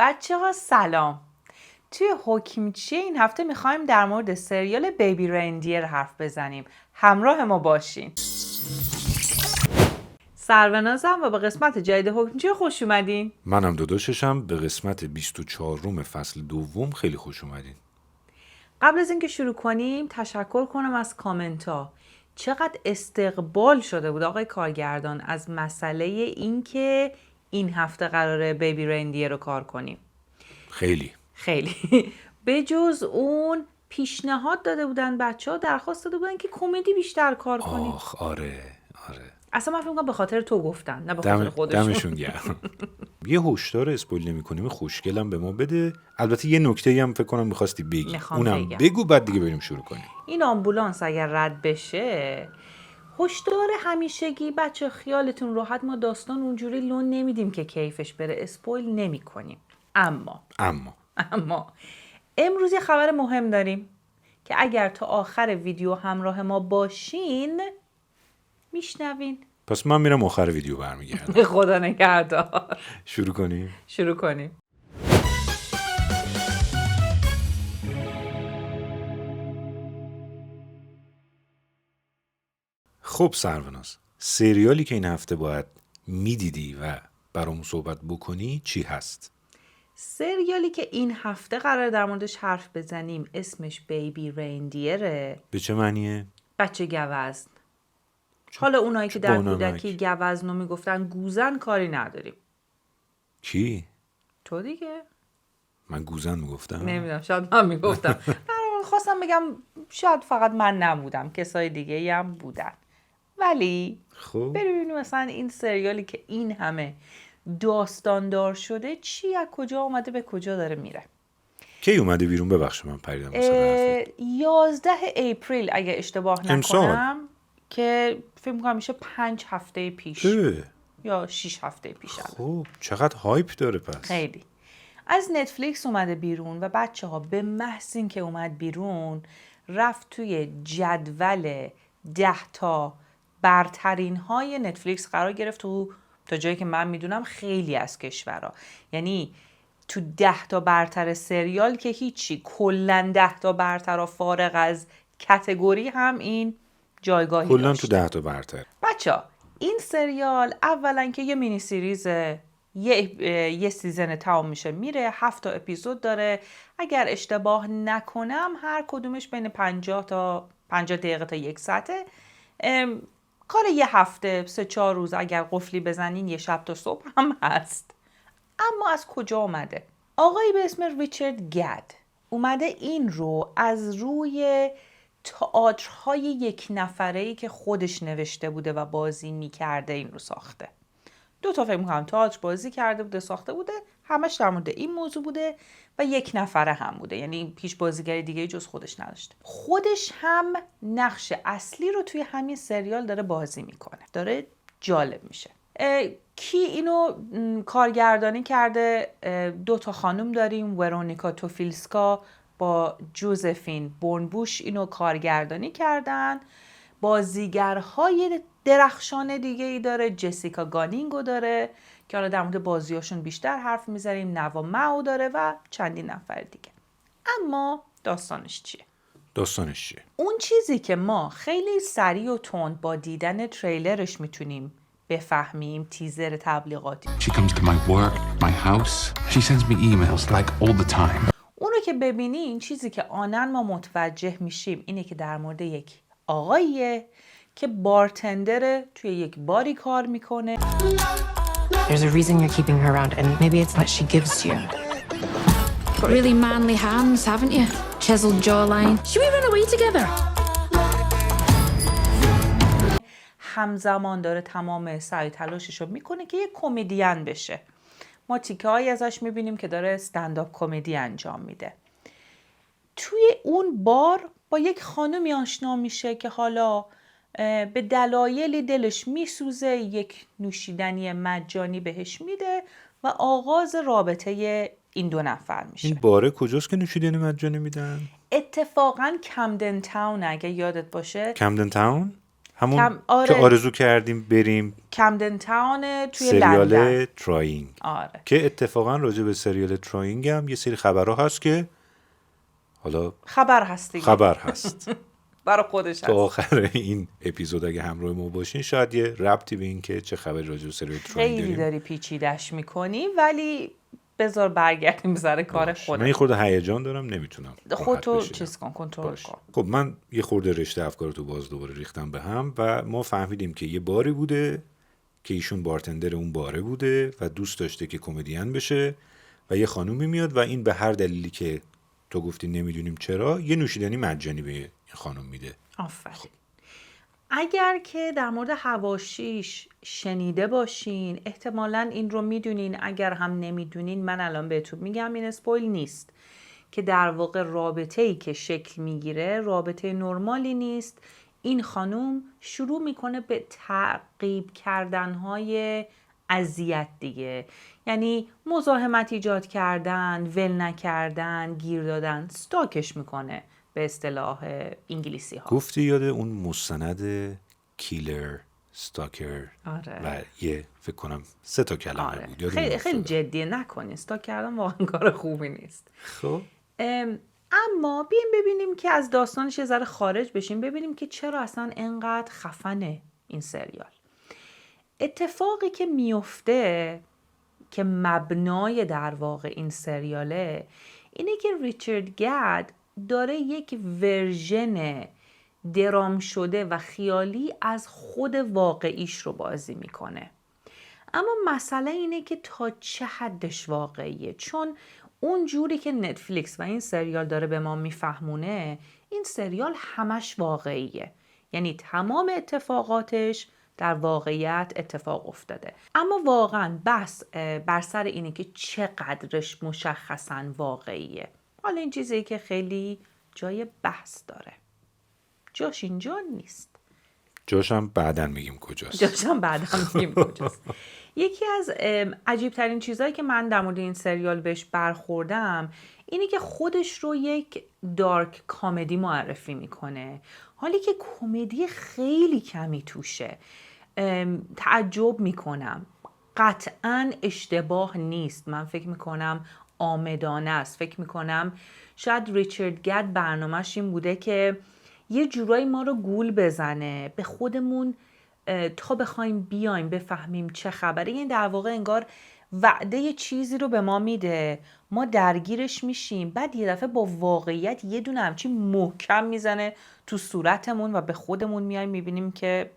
بچه‌ها سلام. توی حکم چیه این هفته میخوایم در مورد سریال بیبی ریندیر حرف بزنیم. همراه ما باشین. سرونازم و به قسمت جدید حکم چیه خوش اومدین. منم داداششم به قسمت 24 فصل دوم خیلی خوش اومدین. قبل از اینکه شروع کنیم تشکر کنم از کامنت ها. چقدر استقبال شده بود آقای کارگردان از مسئله این که این هفته قراره بیبی ریندیر رو کار کنیم. خیلی به جز اون پیشنهاد داده بودن بچه‌ها، درخواست داده بودن که کمدی بیشتر کار کنیم. آره اصلا من فکر می‌کنم به خاطر تو گفتن نه به خاطر خودشون. دمشون گرم. یه هشدار اسپویل نمی‌کنیم خوشگلم به ما بده. البته یه نکته‌ای هم فکر کنم می‌خواستی بگی، اونم بگو بعد دیگه بریم شروع کنیم. این آمبولانس اگر رد بشه، هشدار همیشگی بچه خیالتون راحت، ما داستان اونجوری لون نمیدیم که کیفش بره، اسپویل نمی‌کنیم. اما امروز یه خبر مهم داریم که اگر تا آخر ویدیو همراه ما باشین میشنوین. پس من میرم آخر ویدیو برمیگردم. خدا نگهدار. شروع کنیم. خب سروناز، سریالی که این هفته باید میدیدی و برامون صحبت بکنی چی هست؟ سریالی که این هفته قرار در موردش حرف بزنیم اسمش بیبی ریندیره. به چه معنیه؟ بچه گوزن. حالا اونایی که در کودکی گوزنو میگفتن گوزن کاری نداریم. کی؟ تو دیگه؟ من گوزن میگفتم؟ نمیدونم، شاید من میگفتم. خواستم بگم شاید فقط من نبودم، کسای دیگه هم بودن. ولی خب ببینیم مثلا این سریالی که این همه داستاندار شده چی، از کجا اومده به کجا داره میره. کی اومده بیرون؟ ببخشید من پریدم وسط حرفت. 11 اپریل اگه اشتباه نکنم، که فکر می‌کنم میشه 5 هفته پیش یا 6 هفته پیش. خب چقدر هایپ داره پس. خیلی. از نتفلیکس اومده بیرون و بچه‌ها به محض این که اومد بیرون رفت توی جدول 10 تا برترین های نتفلیکس قرار گرفت. تا جایی که من میدونم خیلی از کشورها، یعنی تو 10 تا برتر سریال که هیچی، کلن 10 تا برتر و فارغ از کتگوری هم این جایگاهی داشت. کلن تو 10 تا برتر. بچه‌ها این سریال اولا که یه مینی سیریزه، یه سیزن تمام میشه میره، 7 تا اپیزود داره. اگر اشتباه نکنم هر کدومش بین 50 دقیقه تا 1 ساعته. کار یه هفته 3-4 روز اگر قفلی بزنین یه شب تا صبح هم هست. اما از کجا اومده؟ آقایی به اسم ریچارد گد اومده این رو از روی تئاترهای 1 نفره‌ای که خودش نوشته بوده و بازی میکرده این رو ساخته. 2 تا فکر می‌کنم تئاتر بازی کرده بوده، ساخته بوده، همش در مورد این موضوع بوده و 1 نفره هم بوده، یعنی هیچ بازیگری دیگه جز خودش نداشته. خودش هم نقش اصلی رو توی همین سریال داره بازی میکنه، داره جالب میشه. کی اینو کارگردانی کرده؟ 2 تا خانم داریم، ورونیکا توفیلسکا با جوزفین بورنبوش اینو کارگردانی کردن. بازیگرهای درخشان دیگه ای داره، جسیکا گانینگو داره که حالا در مورد بازیاشون بیشتر حرف میزنیم، نوا ماو داره و چندین نفر دیگه. اما داستانش چیه؟ اون چیزی که ما خیلی سریع و تند با دیدن تریلرش میتونیم بفهمیم، تیزر تبلیغاتی. She comes to my work, my house. She sends me emails like all the time. اونو که ببینین چیزی که آنن ما متوجه میشیم اینه که در مورد یک آقاییه که بارتندر توی یک باری کار میکنه. There's a reason you're keeping her around and maybe it's what she gives you. Got really manly hands, haven't you? Chiseled jawline. Should we run away together? همزمان داره تمام سعی تلاششو میکنه که یک کمدین بشه. ما تیکه هایی ازش میبینیم که داره استندآپ کمدی انجام میده. توی اون بار با یک خانمی آشنا میشه که حالا به دلایلی دلش میسوزه، یک نوشیدنی مجانی بهش میده و آغاز رابطه این 2 نفر میشه. این باره کجاست که نوشیدنی مجانی میدن؟ اتفاقاً کمدن تاون، اگه یادت باشه. کمدن تاون؟ همون که آرزو کردیم بریم کمدن تاون توی سریال لندن. تراینگ. آره. که اتفاقا راجع به سریال تراینگ هم یه سری خبرها هست که حالا خبر هست دیگه. خبر هست برای خودش هست. تا آخر این اپیزود اگه همراه ما باشین شاید یه ربطی به این که چه خبر راجع به سریال تراینگ خیلی داریم. داری پیچیدش میکنی ولی بذار برگردیم سر کار خودت. من یه خورده هیجان دارم نمیتونم خودتو چیز کن، کنترل کن. خب من یه خورده رشته افکارتو باز دوباره ریختم به هم و ما فهمیدیم که یه باری بوده که ایشون بارتندر اون باره بوده و دوست داشته که کمدین بشه و یه خانومی میاد و این به هر دلیلی که تو گفتی نمیدونیم چرا یه نوشیدنی مجانی به این خانم میده. آفرین. اگر که در مورد حواشیش شنیده باشین احتمالاً این رو میدونین، اگر هم نمیدونین من الان بهتون میگم این اسپویل نیست، که در واقع رابطه‌ای که شکل میگیره رابطه نرمالی نیست. این خانوم شروع میکنه به تعقیب کردنهای اذیت دیگه، یعنی مزاحمت ایجاد کردن، ول نکردن، گیر دادن، استاکش میکنه به اصطلاح انگلیسی ها. گفتی یاد اون مستند کیلر استاکر. آره. و یه فکر کنم 3 تا کلمه آره. بود. خیلی جدیه، نکنی استاک کردن واقعا کار خوبی نیست. خب اما بیایم ببینیم که از داستانش یه ذره خارج بشیم، ببینیم که چرا اصلا انقدر خفنه این سریال. اتفاقی که میفته که مبنای در واقع این سریاله اینه که ریچارد گد داره یک ورژن درام شده و خیالی از خود واقعیش رو بازی میکنه. اما مسئله اینه که تا چه حدش واقعیه، چون اون جوری که نتفلیکس و این سریال داره به ما میفهمونه این سریال همش واقعیه، یعنی تمام اتفاقاتش در واقعیت اتفاق افتاده. اما واقعا بحث بر سر اینه که چقدرش مشخصاً واقعیه. حالا این چیزی که خیلی جای بحث داره، جاش اینجا نیست. جاشم بعداً میگیم کجاست. یکی از عجیب ترین چیزهایی که من در مورد این سریال بهش برخوردم اینه که خودش رو یک دارک کامدی معرفی میکنه، حالی که کمدی خیلی کمی توشه. تعجب میکنم، قطعاً اشتباه نیست، من فکر میکنم آمدانه است. فکر میکنم شاید ریچارد گد برنامه‌ش این بوده که یه جورایی ما رو گول بزنه به خودمون تا بخوایم بیایم بفهمیم چه خبره. این در واقع انگار وعده یه چیزی رو به ما میده، ما درگیرش میشیم، بعد یه دفعه با واقعیت یه دونه همچین محکم میزنه تو صورتمون و به خودمون میایم میبینیم که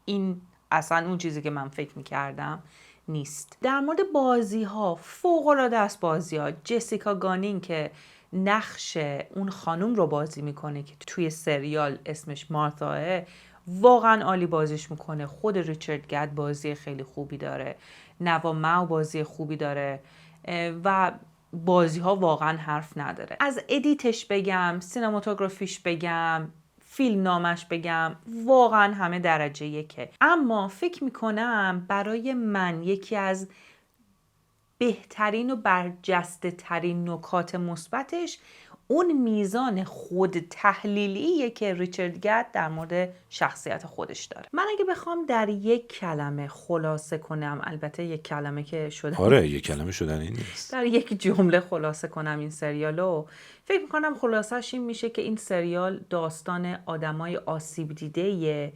این اصلا اون چیزی که من فکر میکردم نیست. در مورد بازی ها، فوق العاده است بازی ها. جسیکا گانینگ که نقش اون خانوم رو بازی میکنه که توی سریال اسمش مارتاه، واقعا عالی بازیش میکنه. خود ریچارد گد بازی خیلی خوبی داره، نوا ماو بازی خوبی داره و بازی ها واقعا حرف نداره. از ادیتش بگم، سینماتوگرافیش بگم، فیلم نامش بگم، واقعا همه درجه یکه. اما فکر میکنم برای من یکی از بهترین و برجسته ترین نکات مثبتش اون میزان خود تحلیلیه که ریچارد گد در مورد شخصیت خودش داره. من اگه بخوام در یک کلمه خلاصه کنم، البته یک کلمه که شدن، آره یک کلمه شدن این نیست، در یک جمله خلاصه کنم این سریالو، فکر میکنم خلاصش این میشه که این سریال داستان آدمای آسیب دیده‌ایه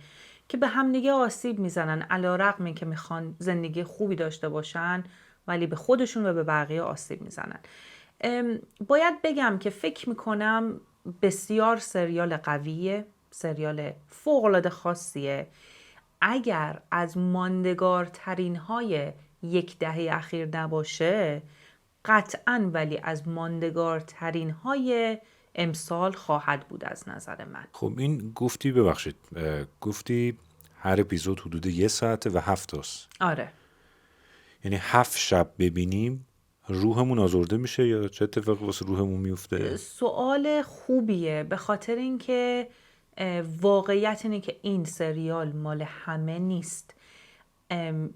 که به همدیگه آسیب میزنن، علی‌رغم اینکه میخوان زندگی خوبی داشته باشن ولی به خودشون و به بقیه آسیب میزنن. باید بگم که فکر میکنم بسیار سریال قویه، سریال فوق‌العاده خاصیه. اگر از ماندگارترین های یک دهه اخیر نباشه، قطعاً ولی از ماندگارترین های امسال خواهد بود از نظر من. خب این گفتی، ببخشید گفتی هر اپیزود حدود 1 ساعته و 7 تاست. آره. یعنی 7 شب ببینیم روحمون آزرده میشه یا چه اتفاقی واسه روحمون میفته؟ سوال خوبیه، به خاطر اینکه واقعیت اینه که این سریال مال همه نیست.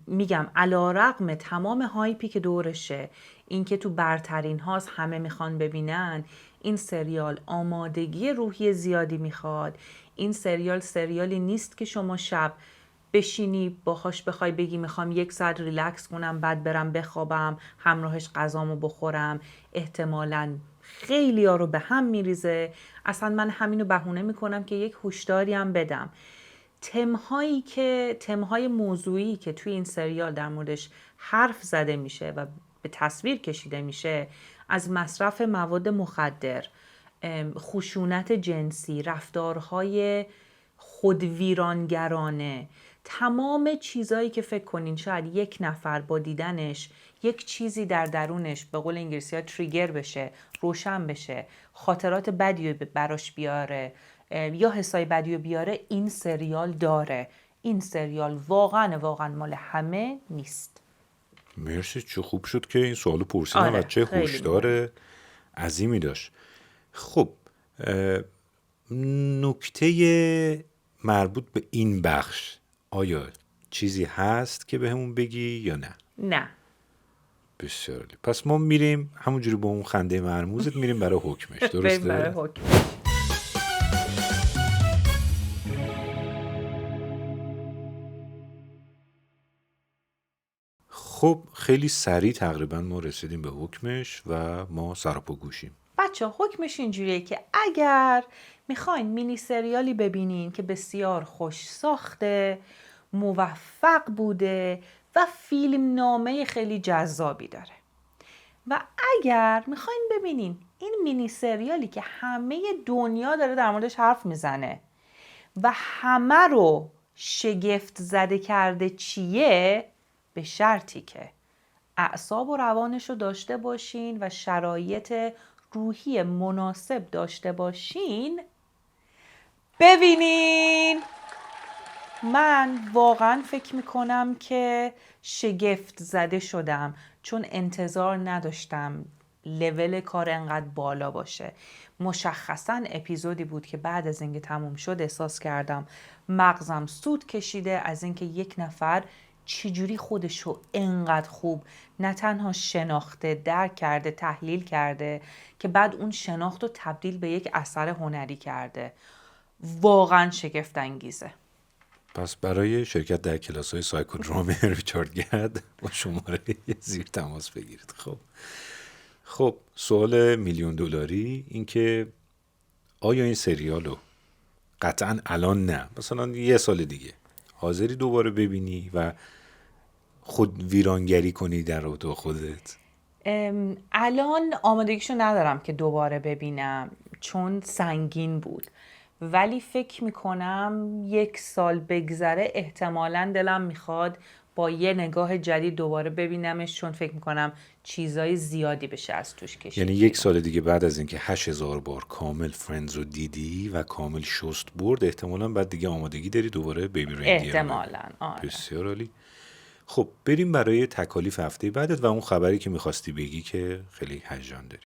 میگم علی‌رغم تمام هایپی که دورشه، این که تو برترین هاست، همه میخوان ببینن، این سریال آمادگی روحی زیادی میخواد. این سریالی نیست که شما شب بشینی باهاش بخوای بگی میخوام 1 ساعت ریلکس کنم بعد برم بخوابم، همراهش غذامو بخورم. احتمالاً خیلی ها رو به هم میریزه. اصلا من همینو بهونه میکنم که یک هشداری هم بدم. تمهای موضوعی که توی این سریال در موردش حرف زده میشه و به تصویر کشیده میشه، از مصرف مواد مخدر، خشونت جنسی، رفتارهای خودویرانگرانه، تمام چیزایی که فکر کنین شاید یک نفر با دیدنش یک چیزی در درونش به قول انگلیسی ها تریگر بشه، روشن بشه، خاطرات بدی رو براش بیاره یا حسای بدی رو بیاره، این سریال داره. این سریال واقعا مال همه نیست. مرسی، چه خوب شد که این سوالو پرسیدم و چه هشدار عظیمی داشت. خب نکته مربوط به این بخش آیا چیزی هست که به همون بگی یا نه؟ نه. بسیار عالی. پس ما میریم همونجوری با اون خنده مرموزت میریم برای حکمش. درسته؟ بریم برای حکمش. خب خیلی سریع تقریبا ما رسیدیم به حکمش و ما سراپا گوشیم. بچه حکمش اینجوریه که اگر میخواین مینی سریالی ببینین که بسیار خوش ساخته، موفق بوده و فیلم نامه خیلی جذابی داره و اگر میخواین ببینین این مینی سریالی که همه دنیا داره در موردش حرف میزنه و همه رو شگفت زده کرده چیه، به شرطی که اعصاب و روانش رو داشته باشین و شرایط روحی مناسب داشته باشین، ببینین. من واقعا فکر میکنم که شگفت زده شدم چون انتظار نداشتم لول کار انقدر بالا باشه. مشخصا اپیزودی بود که بعد از اینکه تموم شد احساس کردم مغزم سود کشیده از اینکه یک نفر چجوری خودشو انقدر خوب نه تنها شناخته، درک کرده، تحلیل کرده که بعد اون شناخت رو تبدیل به یک اثر هنری کرده. واقعا شگفت انگیزه. پس برای شرکت در کلاس‌های سایکودراما ریچارد گرد با شماره زیر تماس بگیرید. خب سوال $1,000,000 این که آیا این سریالو قطعا الان نه، مثلا 1 سال دیگه حاضری دوباره ببینی و خود ویرانگری کنی در رابطه با خودت؟ الان آمادگیشو ندارم که دوباره ببینم چون سنگین بود، ولی فکر میکنم 1 سال بگذره احتمالاً دلم میخواد با یه نگاه جدید دوباره ببینمش، چون فکر میکنم چیزای زیادی بشه از توش کشید. یعنی 1 سال دیگه بعد از اینکه 8000 بار کامل فرندز رو دیدی و کامل شست برد، احتمالاً بعد دیگه آمادگی داری دوباره بیبی ریندیر. احتمالاً آره. بسیار عالی. خب بریم برای تکالیف هفته بعدت و اون خبری که میخواستی بگی که خیلی هیجان داری.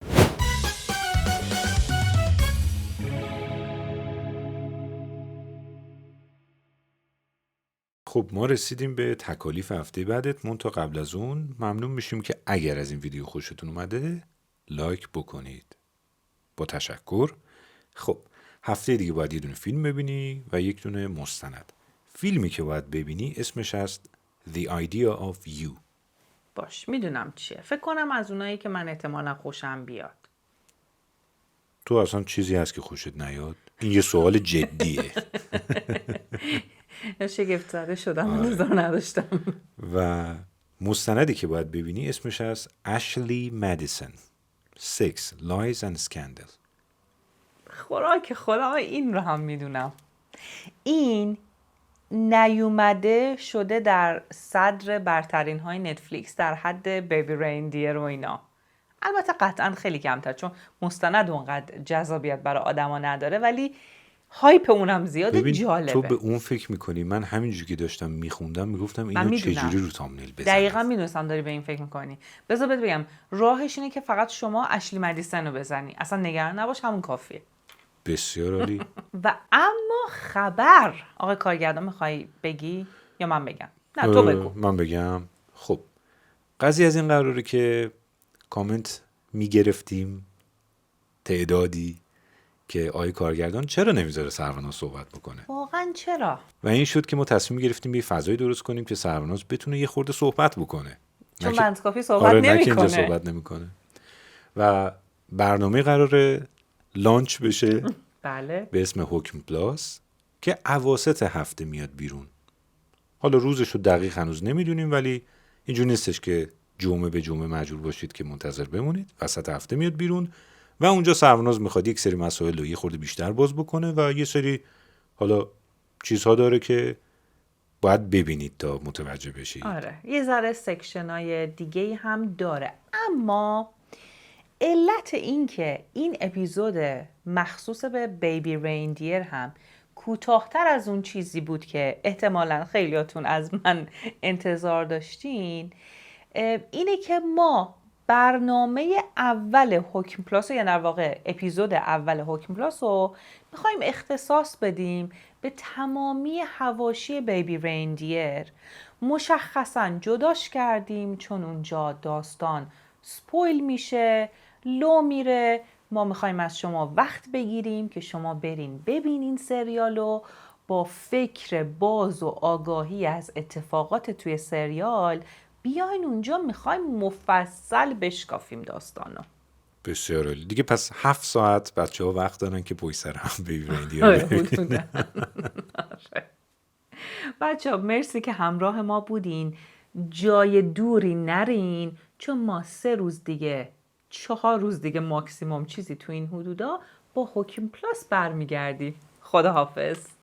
خب ما رسیدیم به تکالیف هفته بعدت. منتها قبل از اون ممنون میشیم که اگر از این ویدیو خوشتون اومده لایک بکنید. با تشکر. خب هفته دیگه باید یه دونه فیلم ببینی و یک دونه مستند. فیلمی که باید ببینی اسمش هست The Idea of You. باش میدونم چیه. فکر کنم از اونایی که من احتمالاً خوشم بیاد. تو اصلا چیزی هست که خوشت نیاد؟ این یه سوال جدیه. شگفت زده شدم، انتظار نداشتم. و مستندی که باید ببینی اسمش هست Ashley Madison Sex, Lies and Scandal. خوراک خدا، این رو هم میدونم. این نیومده شده در صدر برترین های نتفلیکس در حد بیبی ریندیر و اینا. البته قطعا خیلی کمتر چون مستند اونقدر جذابیت برای آدما نداره، ولی هایپ اونم زیاده. جالبه. تو به اون فکر میکنی. من همینجوری که داشتم میخوندم میگفتم اینو چجوری رو تامنیل بزنم. دقیقا میدونستم داری به این فکر میکنی. بذار بهت بگم راهش اینه که فقط شما اشلی مدیسن رو بزنی، اصلا نگران نباش، همون کافیه. بسیار عالی. و اما خبر آقای کارگردان میخوای بگی یا من بگم؟ نه تو بگو. من بگم. خب قضیه از این قراره که کامنت میگرفتیم تعدادی که آقای کارگردان چرا نمیذاره سروناز صحبت بکنه. واقعا چرا؟ و این شد که ما تصمیم گرفتیم یه فضایی درست کنیم که سروناز بتونه یه خورده صحبت بکنه. چون نه که- بند کافی صحبت آره، نه که نمیکنه. اینجا صحبت نمیکنه. و برنامه قراره لانچ بشه بله. به اسم حکم پلاس که اواسط هفته میاد بیرون. حالا روزش رو دقیق هنوز نمیدونیم، ولی اینجور نیستش که جمعه به جمعه مجبور باشید که منتظر بمونید. وسط هفته میاد بیرون و اونجا سروناز میخواد یک سری مسائل رو یه خورده بیشتر باز بکنه و یه سری حالا چیزها داره که باید ببینید تا متوجه بشید. آره یه ذره سکشنای دیگه هم داره، اما علت این که این اپیزود مخصوص به بیبی ریندیر هم کوتاه‌تر از اون چیزی بود که احتمالاً خیلیاتون از من انتظار داشتین اینه که ما برنامه اول حکم پلاس یا در واقع اپیزود اول حکم پلاس رو میخوایم اختصاص بدیم به تمامی حواشی بیبی ریندیر. مشخصاً جداش کردیم چون اونجا داستان سپویل میشه، لو میره. ما میخوایم از شما وقت بگیریم که شما برین ببینین سریالو با فکر باز و آگاهی از اتفاقات توی سریال. بیاین اونجا میخوایم مفصل بشکافیم داستانو. بسیار عالی. دیگه پس 7 ساعت بچه‌ها وقت دارن که پشت سر هم بیبی ریندیر رو ببینن. بچه‌ها مرسی که همراه ما بودین. جای دوری نرین چون ما 3 روز دیگه 4 روز دیگه ماکسیموم چیزی تو این حدودا با حکم پلاس برمیگردیم. خداحافظ.